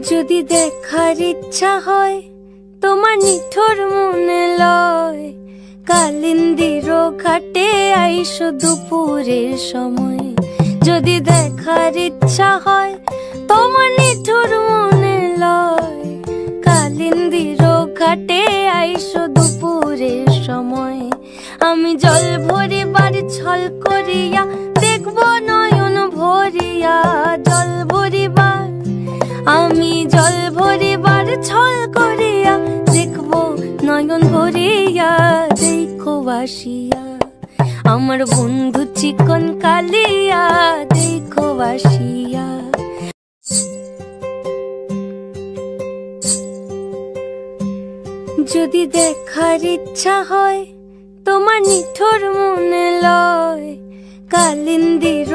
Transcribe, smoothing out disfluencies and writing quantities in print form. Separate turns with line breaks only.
যদি দেখার ইচ্ছা হয় তোমার নিঠুর মনে লয়, কালিন্দির ঘাটে আইসো দুপুরের সময়। যদি দেখার ইচ্ছা হয় তোমার নিঠুর মনে লয়, কালিন্দির ঘাটে আইসো দুপুরের সময়। আমি জল ভরিবার ছল করিয়া দেখব নয়ন ভরিয়া, জল ভরিবার আমি জল ভরিবার ছল করিয়া দেখব নয়ন ভরিয়া। দেখো বাসিয়া আমার বন্ধু চিকন কালিয়া, দেখো বাসিয়া। যদি দেখার ইচ্ছা হয় তোমার নিঠুর মনে লয়, কালিন্দির